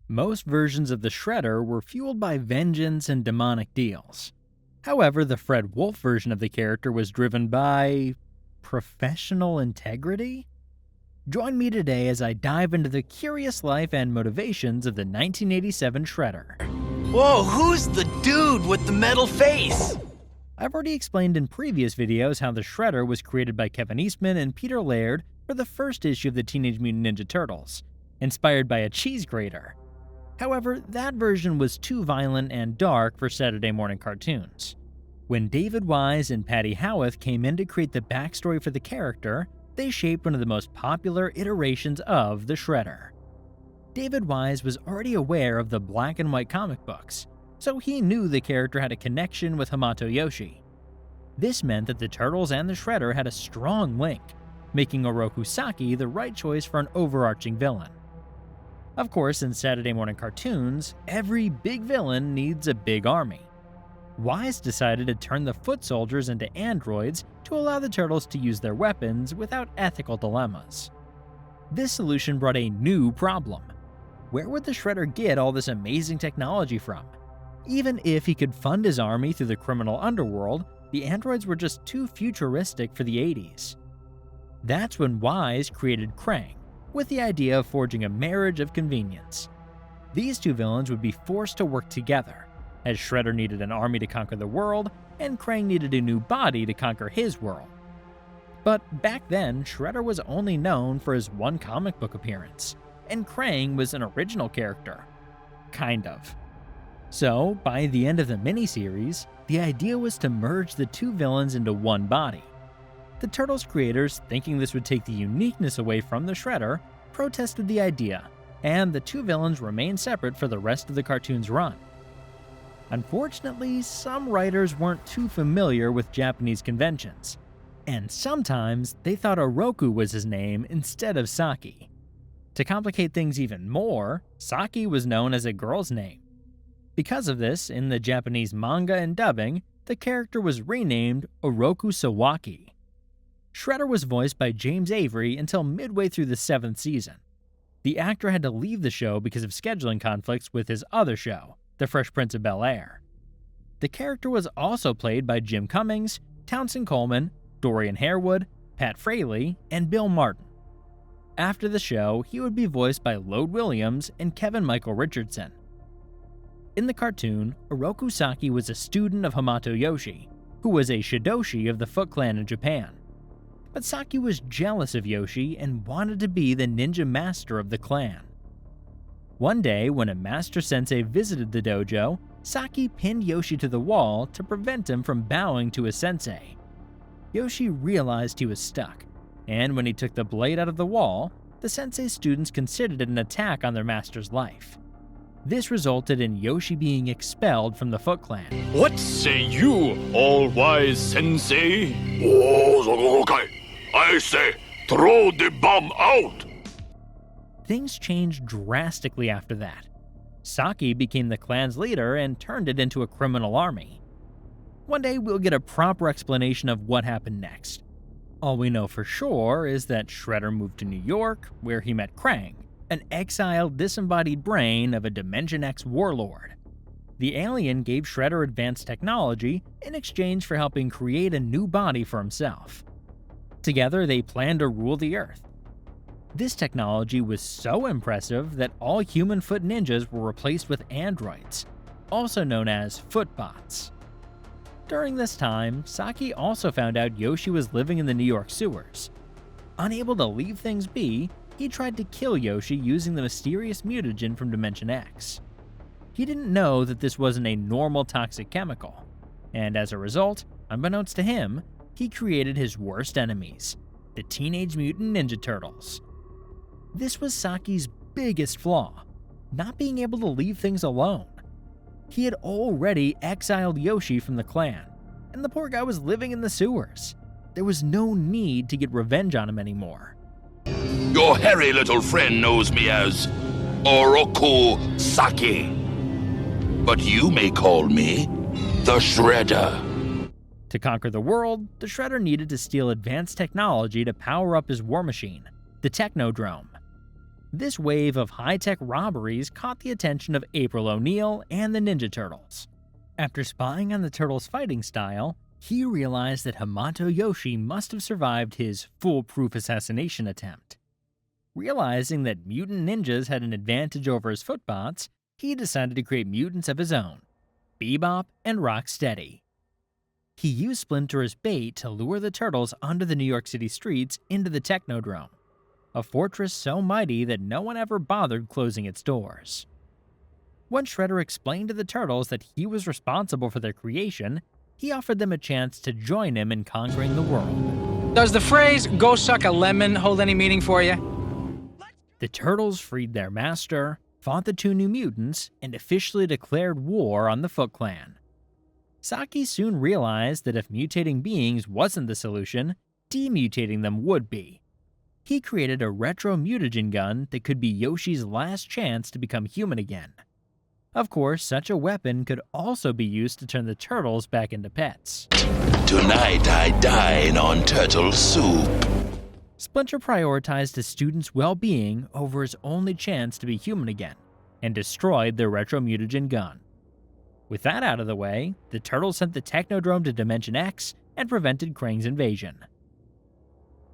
Most versions of the Shredder were fueled by vengeance and demonic deals. However, the Fred Wolf version of the character was driven by professional integrity? Join me today as I dive into the curious life and motivations of the 1987 Shredder. Whoa, who's the dude with the metal face? I've already explained in previous videos how the Shredder was created by Kevin Eastman and Peter Laird for the first issue of the Teenage Mutant Ninja Turtles, inspired by a cheese grater. However, that version was too violent and dark for Saturday morning cartoons. When David Wise and Patty Howarth came in to create the backstory for the character, they shaped one of the most popular iterations of the Shredder. David Wise was already aware of the black and white comic books, so he knew the character had a connection with Hamato Yoshi. This meant that the Turtles and the Shredder had a strong link, making Oroku Saki the right choice for an overarching villain. Of course, in Saturday morning cartoons, every big villain needs a big army. Wise decided to turn the foot soldiers into androids to allow the Turtles to use their weapons without ethical dilemmas. This solution brought a new problem. Where would the Shredder get all this amazing technology from? Even if he could fund his army through the criminal underworld, the androids were just too futuristic for the 80s. That's when Wise created Krang, with the idea of forging a marriage of convenience. These two villains would be forced to work together, as Shredder needed an army to conquer the world, and Krang needed a new body to conquer his world. But back then, Shredder was only known for his one comic book appearance, and Krang was an original character. Kind of. So, by the end of the miniseries, the idea was to merge the two villains into one body. The Turtles creators, thinking this would take the uniqueness away from the Shredder, protested the idea, and the two villains remained separate for the rest of the cartoon's run. Unfortunately, some writers weren't too familiar with Japanese conventions, and sometimes they thought Oroku was his name instead of Saki. To complicate things even more, Saki was known as a girl's name. Because of this, in the Japanese manga and dubbing, the character was renamed Oroku Sawaki. Shredder was voiced by James Avery until midway through the 7th season. The actor had to leave the show because of scheduling conflicts with his other show, The Fresh Prince of Bel-Air. The character was also played by Jim Cummings, Townsend Coleman, Dorian Harewood, Pat Fraley, and Bill Martin. After the show, he would be voiced by Lode Williams and Kevin Michael Richardson. In the cartoon, Oroku Saki was a student of Hamato Yoshi, who was a Shidoshi of the Foot Clan in Japan. But Saki was jealous of Yoshi and wanted to be the ninja master of the clan. One day, when a master sensei visited the dojo, Saki pinned Yoshi to the wall to prevent him from bowing to his sensei. Yoshi realized he was stuck, and when he took the blade out of the wall, the sensei's students considered it an attack on their master's life. This resulted in Yoshi being expelled from the Foot Clan. What say you, all-wise sensei? Oh, okay. I say, throw the bomb out! Things changed drastically after that. Saki became the clan's leader and turned it into a criminal army. One day we'll get a proper explanation of what happened next. All we know for sure is that Shredder moved to New York, where he met Krang, an exiled, disembodied brain of a Dimension X warlord. The alien gave Shredder advanced technology in exchange for helping create a new body for himself. Together, they planned to rule the Earth. This technology was so impressive that all human foot ninjas were replaced with androids, also known as footbots. During this time, Saki also found out Yoshi was living in the New York sewers. Unable to leave things be, he tried to kill Yoshi using the mysterious mutagen from Dimension X. He didn't know that this wasn't a normal toxic chemical, and as a result, unbeknownst to him, he created his worst enemies, the Teenage Mutant Ninja Turtles. This was Saki's biggest flaw, not being able to leave things alone. He had already exiled Yoshi from the clan, and the poor guy was living in the sewers. There was no need to get revenge on him anymore. Your hairy little friend knows me as Oroku Saki. But you may call me the Shredder. To conquer the world, the Shredder needed to steal advanced technology to power up his war machine, the Technodrome. This wave of high-tech robberies caught the attention of April O'Neil and the Ninja Turtles. After spying on the Turtles' fighting style, he realized that Hamato Yoshi must have survived his foolproof assassination attempt. Realizing that mutant ninjas had an advantage over his footbots, he decided to create mutants of his own, Bebop and Rocksteady. He used Splinter as bait to lure the Turtles onto the New York City streets into the Technodrome, a fortress so mighty that no one ever bothered closing its doors. When Shredder explained to the Turtles that he was responsible for their creation, he offered them a chance to join him in conquering the world. Does the phrase, "go suck a lemon," hold any meaning for you? The Turtles freed their master, fought the two New Mutants, and officially declared war on the Foot Clan. Saki soon realized that if mutating beings wasn't the solution, demutating them would be. He created a retro mutagen gun that could be Yoshi's last chance to become human again. Of course, such a weapon could also be used to turn the Turtles back into pets. Tonight I dine on turtle soup. Splinter prioritized his students' well-being over his only chance to be human again, and destroyed their retro mutagen gun. With that out of the way, the Turtles sent the Technodrome to Dimension X and prevented Krang's invasion.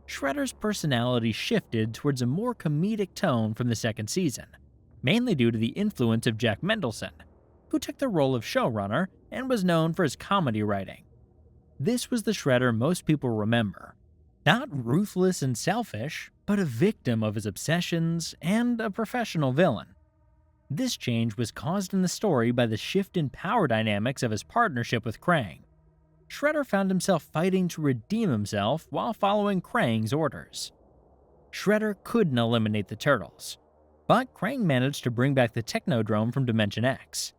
Shredder's personality shifted towards a more comedic tone from the second season, mainly due to the influence of Jack Mendelson, who took the role of showrunner and was known for his comedy writing. This was the Shredder most people remember. Not ruthless and selfish, but a victim of his obsessions and a professional villain. This change was caused in the story by the shift in power dynamics of his partnership with Krang. Shredder found himself fighting to redeem himself while following Krang's orders. Shredder couldn't eliminate the Turtles, but Krang managed to bring back the Technodrome from Dimension X.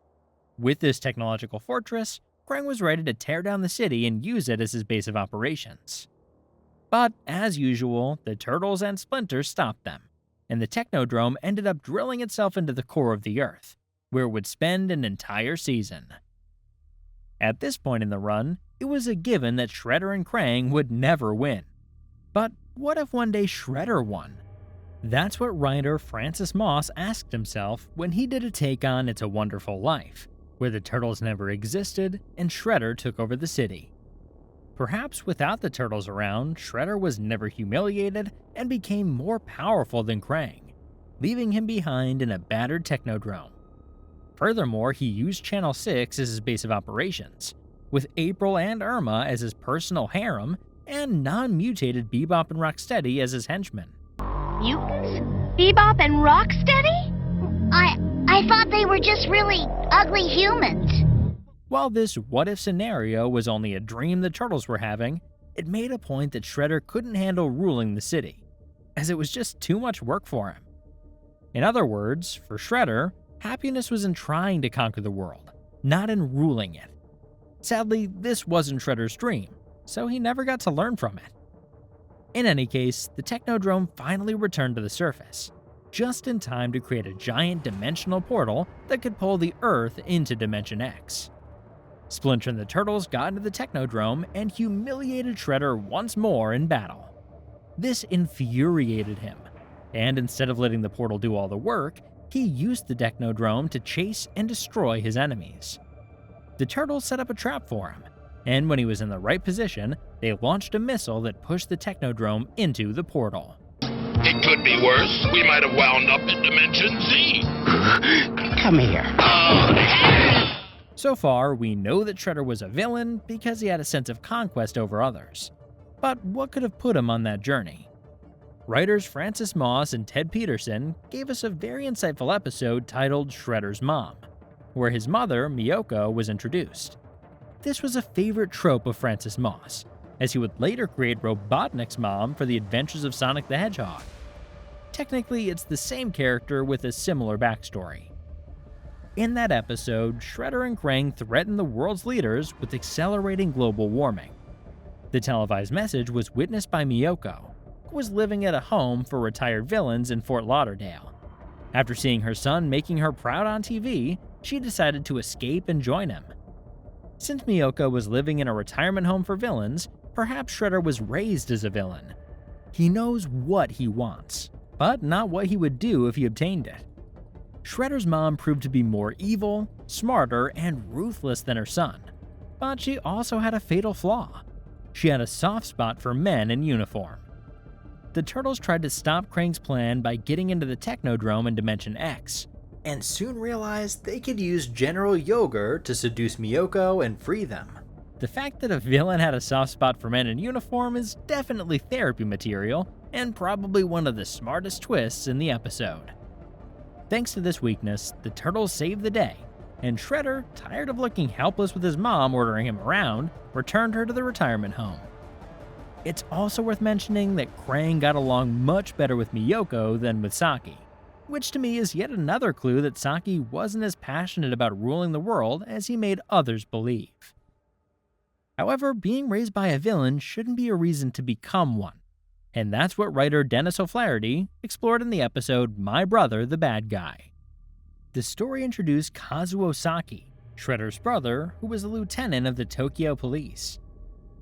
With this technological fortress, Krang was ready to tear down the city and use it as his base of operations. But, as usual, the Turtles and Splinter stopped them, and the Technodrome ended up drilling itself into the core of the Earth, where it would spend an entire season. At this point in the run, it was a given that Shredder and Krang would never win. But what if one day Shredder won? That's what writer Francis Moss asked himself when he did a take on It's a Wonderful Life, where the Turtles never existed and Shredder took over the city. Perhaps without the Turtles around, Shredder was never humiliated and became more powerful than Krang, leaving him behind in a battered Technodrome. Furthermore, he used Channel 6 as his base of operations, with April and Irma as his personal harem, and non-mutated Bebop and Rocksteady as his henchmen. Mutants? Bebop and Rocksteady? I thought they were just really ugly humans. While this what-if scenario was only a dream the Turtles were having, it made a point that Shredder couldn't handle ruling the city, as it was just too much work for him. In other words, for Shredder, happiness was in trying to conquer the world, not in ruling it. Sadly, this wasn't Shredder's dream, so he never got to learn from it. In any case, the Technodrome finally returned to the surface, just in time to create a giant dimensional portal that could pull the Earth into Dimension X. Splinter and the Turtles got into the Technodrome and humiliated Shredder once more in battle. This infuriated him, and instead of letting the portal do all the work, he used the Technodrome to chase and destroy his enemies. The Turtles set up a trap for him, and when he was in the right position, they launched a missile that pushed the Technodrome into the portal. It could be worse. We might have wound up in Dimension Z. Come here. So far, we know that Shredder was a villain because he had a sense of conquest over others. But what could have put him on that journey? Writers Francis Moss and Ted Peterson gave us a very insightful episode titled Shredder's Mom, where his mother, Miyoko, was introduced. This was a favorite trope of Francis Moss, as he would later create Robotnik's mom for the Adventures of Sonic the Hedgehog. Technically, it's the same character with a similar backstory. In that episode, Shredder and Krang threatened the world's leaders with accelerating global warming. The televised message was witnessed by Miyoko, who was living at a home for retired villains in Fort Lauderdale. After seeing her son making her proud on TV, she decided to escape and join him. Since Miyoko was living in a retirement home for villains, perhaps Shredder was raised as a villain. He knows what he wants, but not what he would do if he obtained it. Shredder's mom proved to be more evil, smarter, and ruthless than her son, but she also had a fatal flaw. She had a soft spot for men in uniform. The Turtles tried to stop Krang's plan by getting into the Technodrome in Dimension X, and soon realized they could use General Yogurt to seduce Miyoko and free them. The fact that a villain had a soft spot for men in uniform is definitely therapy material, and probably one of the smartest twists in the episode. Thanks to this weakness, the Turtles saved the day, and Shredder, tired of looking helpless with his mom ordering him around, returned her to the retirement home. It's also worth mentioning that Krang got along much better with Miyoko than with Saki, which to me is yet another clue that Saki wasn't as passionate about ruling the world as he made others believe. However, being raised by a villain shouldn't be a reason to become one, and that's what writer Dennis O'Flaherty explored in the episode My Brother the Bad Guy. The story introduced Kazuo Saki, Shredder's brother, who was a lieutenant of the Tokyo Police.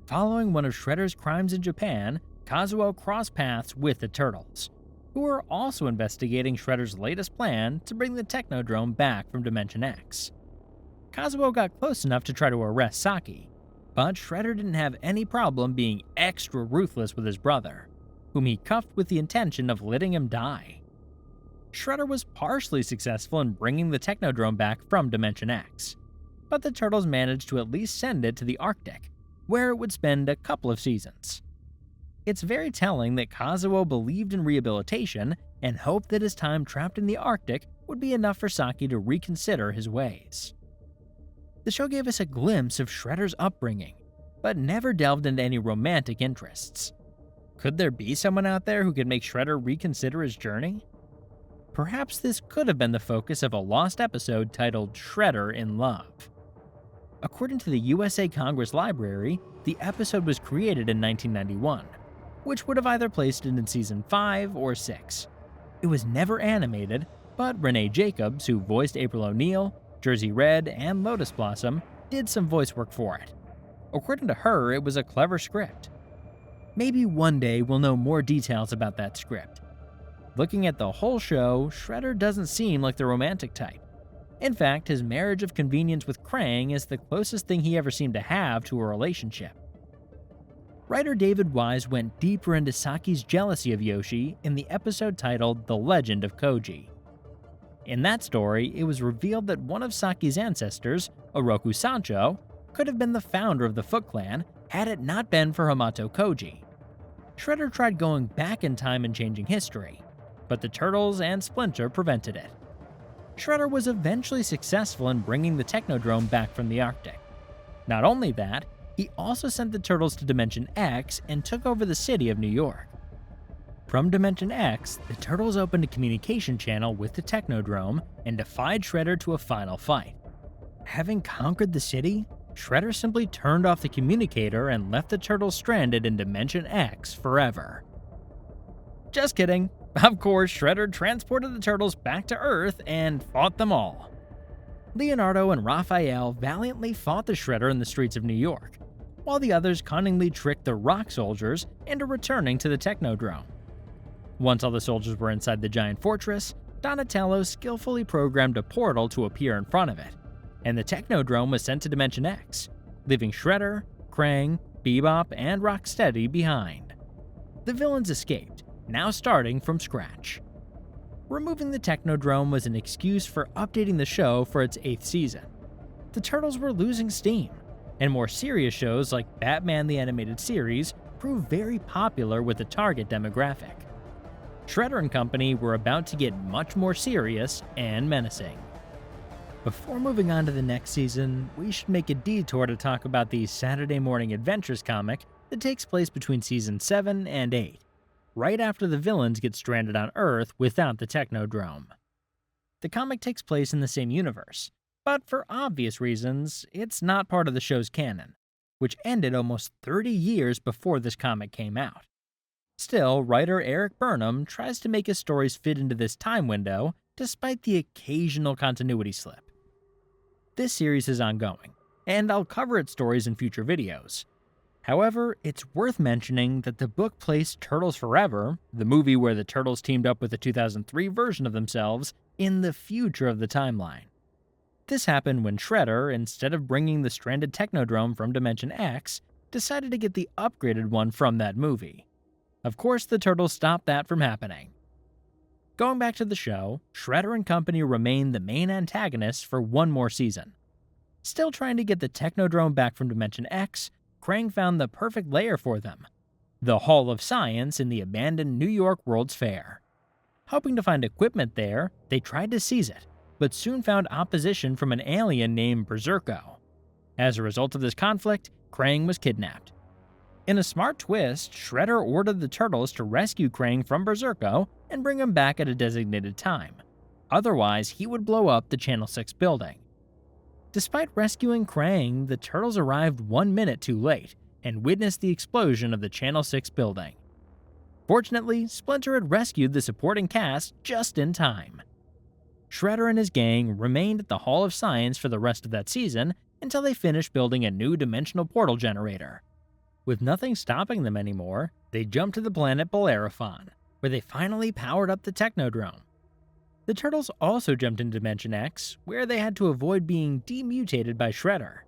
Following one of Shredder's crimes in Japan, Kazuo crossed paths with the Turtles, who were also investigating Shredder's latest plan to bring the Technodrome back from Dimension X. Kazuo got close enough to try to arrest Saki, but Shredder didn't have any problem being extra ruthless with his brother, whom he cuffed with the intention of letting him die. Shredder was partially successful in bringing the Technodrome back from Dimension X, but the Turtles managed to at least send it to the Arctic, where it would spend a couple of seasons. It's very telling that Kazuo believed in rehabilitation and hoped that his time trapped in the Arctic would be enough for Saki to reconsider his ways. The show gave us a glimpse of Shredder's upbringing, but never delved into any romantic interests. Could there be someone out there who could make Shredder reconsider his journey? Perhaps this could have been the focus of a lost episode titled Shredder in Love. According to the USA Congress Library, the episode was created in 1991, which would have either placed it in Season 5 or 6. It was never animated, but Renee Jacobs, who voiced April O'Neil, Jersey Red, and Lotus Blossom, did some voice work for it. According to her, it was a clever script. Maybe one day we'll know more details about that script. Looking at the whole show, Shredder doesn't seem like the romantic type. In fact, his marriage of convenience with Krang is the closest thing he ever seemed to have to a relationship. Writer David Wise went deeper into Saki's jealousy of Yoshi in the episode titled The Legend of Koji. In that story, it was revealed that one of Saki's ancestors, Oroku Sancho, could have been the founder of the Foot Clan had it not been for Hamato Koji. Shredder tried going back in time and changing history, but the Turtles and Splinter prevented it. Shredder was eventually successful in bringing the Technodrome back from the Arctic. Not only that, he also sent the Turtles to Dimension X and took over the city of New York. From Dimension X, the Turtles opened a communication channel with the Technodrome and defied Shredder to a final fight. Having conquered the city, Shredder simply turned off the communicator and left the Turtles stranded in Dimension X forever. Just kidding. Of course, Shredder transported the Turtles back to Earth and fought them all. Leonardo and Raphael valiantly fought the Shredder in the streets of New York, while the others cunningly tricked the Rock Soldiers into returning to the Technodrome. Once all the soldiers were inside the giant fortress, Donatello skillfully programmed a portal to appear in front of it, and the Technodrome was sent to Dimension X, leaving Shredder, Krang, Bebop, and Rocksteady behind. The villains escaped, now starting from scratch. Removing the Technodrome was an excuse for updating the show for its 8th season. The Turtles were losing steam, and more serious shows like Batman the Animated Series proved very popular with the target demographic. Shredder and company were about to get much more serious and menacing. Before moving on to the next season, we should make a detour to talk about the Saturday Morning Adventures comic that takes place between Season 7 and 8, right after the villains get stranded on Earth without the Technodrome. The comic takes place in the same universe, but for obvious reasons, it's not part of the show's canon, which ended almost 30 years before this comic came out. Still, writer Eric Burnham tries to make his stories fit into this time window, despite the occasional continuity slip. This series is ongoing, and I'll cover its stories in future videos. However, it's worth mentioning that the book placed Turtles Forever, the movie where the Turtles teamed up with the 2003 version of themselves, in the future of the timeline. This happened when Shredder, instead of bringing the stranded Technodrome from Dimension X, decided to get the upgraded one from that movie. Of course, the Turtles stopped that from happening. Going back to the show, Shredder and company remained the main antagonists for one more season. Still trying to get the Technodrome back from Dimension X, Krang found the perfect lair for them, the Hall of Science in the abandoned New York World's Fair. Hoping to find equipment there, they tried to seize it, but soon found opposition from an alien named Berserko. As a result of this conflict, Krang was kidnapped. In a smart twist, Shredder ordered the Turtles to rescue Krang from Berserko and bring him back at a designated time. Otherwise, he would blow up the Channel 6 building. Despite rescuing Krang, the Turtles arrived 1 minute too late and witnessed the explosion of the Channel 6 building. Fortunately, Splinter had rescued the supporting cast just in time. Shredder and his gang remained at the Hall of Science for the rest of that season until they finished building a new dimensional portal generator. With nothing stopping them anymore, they jumped to the planet Bellerophon, where they finally powered up the Technodrome. The Turtles also jumped into Dimension X, where they had to avoid being demutated by Shredder.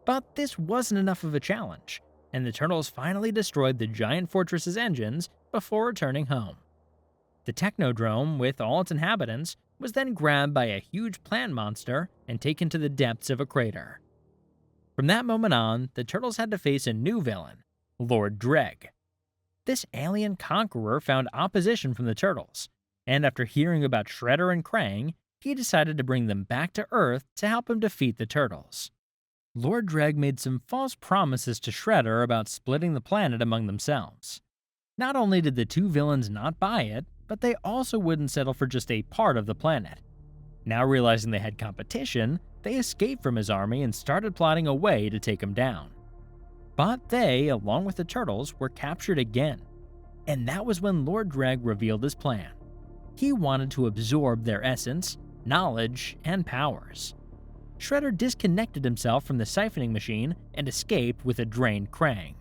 But this wasn't enough of a challenge, and the Turtles finally destroyed the giant fortress's engines before returning home. The Technodrome, with all its inhabitants, was then grabbed by a huge plant monster and taken to the depths of a crater. From that moment on, the Turtles had to face a new villain, Lord Dreg. This alien conqueror found opposition from the Turtles, and after hearing about Shredder and Krang, he decided to bring them back to Earth to help him defeat the Turtles. Lord Dreg made some false promises to Shredder about splitting the planet among themselves. Not only did the two villains not buy it, but they also wouldn't settle for just a part of the planet. Now realizing they had competition, they escaped from his army and started plotting a way to take him down. But they, along with the Turtles, were captured again. And that was when Lord Dreg revealed his plan. He wanted to absorb their essence, knowledge, and powers. Shredder disconnected himself from the siphoning machine and escaped with a drained Krang.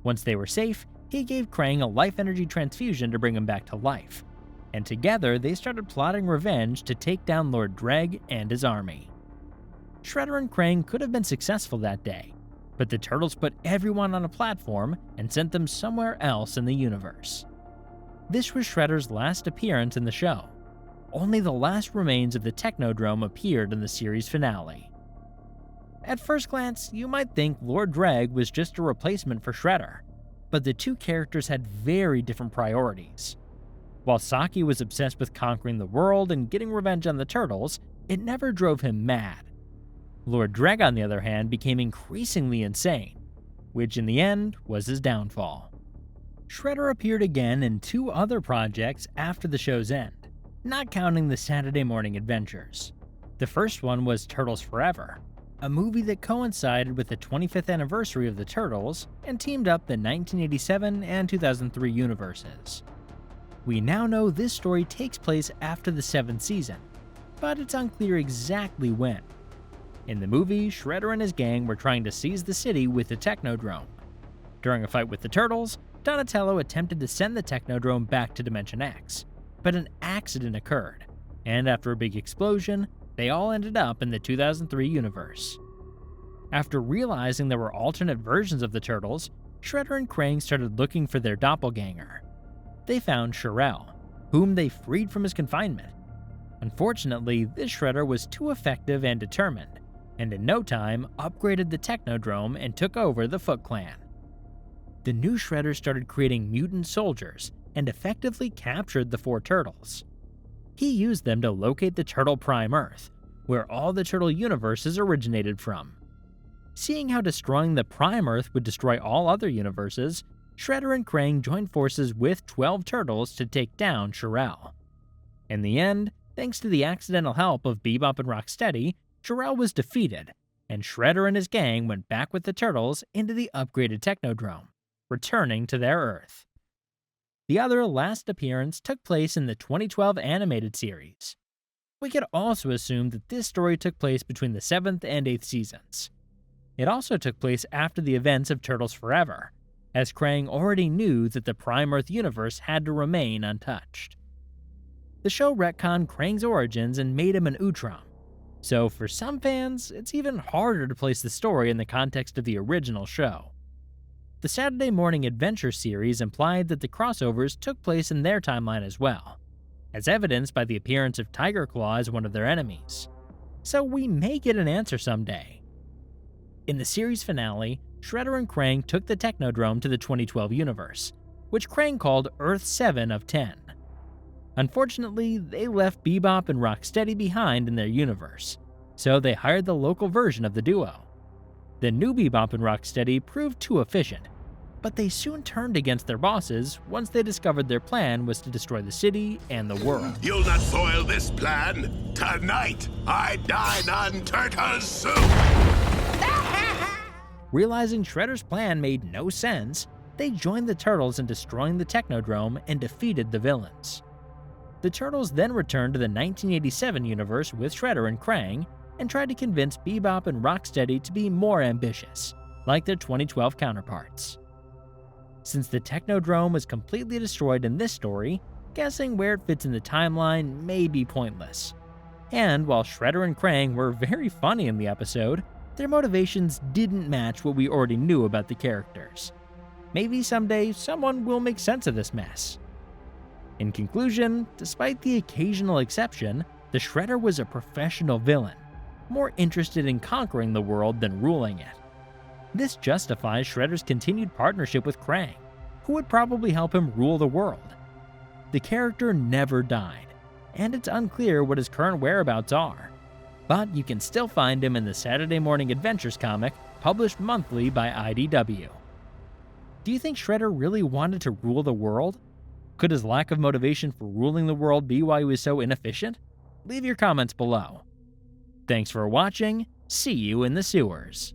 Once they were safe, he gave Krang a life energy transfusion to bring him back to life, and together they started plotting revenge to take down Lord Dreg and his army. Shredder and Krang could have been successful that day, but the Turtles put everyone on a platform and sent them somewhere else in the universe. This was Shredder's last appearance in the show. Only the last remains of the Technodrome appeared in the series finale. At first glance, you might think Lord Dreg was just a replacement for Shredder, but the two characters had very different priorities. While Saki was obsessed with conquering the world and getting revenge on the Turtles, it never drove him mad. Lord Dreg, on the other hand, became increasingly insane, which in the end was his downfall. Shredder appeared again in 2 other projects after the show's end, not counting the Saturday morning adventures. The first one was Turtles Forever, a movie that coincided with the 25th anniversary of the Turtles and teamed up the 1987 and 2003 universes. We now know this story takes place after the 7th season, but it's unclear exactly when. In the movie, Shredder and his gang were trying to seize the city with the Technodrome. During a fight with the Turtles, Donatello attempted to send the Technodrome back to Dimension X, but an accident occurred, and after a big explosion, they all ended up in the 2003 universe. After realizing there were alternate versions of the Turtles, Shredder and Krang started looking for their doppelganger. They found Shredder, whom they freed from his confinement. Unfortunately, this Shredder was too effective and determined, and in no time upgraded the Technodrome and took over the Foot Clan. The new Shredder started creating mutant soldiers and effectively captured the 4 Turtles. He used them to locate the Turtle Prime Earth, where all the Turtle universes originated from. Seeing how destroying the Prime Earth would destroy all other universes, Shredder and Krang joined forces with 12 Turtles to take down Shredder. In the end, thanks to the accidental help of Bebop and Rocksteady, Shredder was defeated, and Shredder and his gang went back with the Turtles into the upgraded Technodrome, returning to their Earth. The other last appearance took place in the 2012 animated series. We could also assume that this story took place between the 7th and 8th seasons. It also took place after the events of Turtles Forever, as Krang already knew that the Prime Earth universe had to remain untouched. The show retconned Krang's origins and made him an Utrom, so for some fans, it's even harder to place the story in the context of the original show. The Saturday Morning Adventure series implied that the crossovers took place in their timeline as well, as evidenced by the appearance of Tiger Claw as one of their enemies. So we may get an answer someday. In the series finale, Shredder and Krang took the Technodrome to the 2012 universe, which Krang called Earth 7 of 10. Unfortunately, they left Bebop and Rocksteady behind in their universe, so they hired the local version of the duo. The new Bebop and Rocksteady proved too efficient, but they soon turned against their bosses once they discovered their plan was to destroy the city and the world. You'll not foil this plan. Tonight, I dine on turtle soup. Realizing Shredder's plan made no sense, they joined the Turtles in destroying the Technodrome and defeated the villains. The Turtles then returned to the 1987 universe with Shredder and Krang and tried to convince Bebop and Rocksteady to be more ambitious, like their 2012 counterparts. Since the Technodrome was completely destroyed in this story, guessing where it fits in the timeline may be pointless. And while Shredder and Krang were very funny in the episode, their motivations didn't match what we already knew about the characters. Maybe someday someone will make sense of this mess. In conclusion, despite the occasional exception, the Shredder was a professional villain, more interested in conquering the world than ruling it. This justifies Shredder's continued partnership with Krang, who would probably help him rule the world. The character never died, and it's unclear what his current whereabouts are, but you can still find him in the Saturday Morning Adventures comic published monthly by IDW. Do you think Shredder really wanted to rule the world? Could his lack of motivation for ruling the world be why he was so inefficient? Leave your comments below. Thanks for watching, see you in the sewers.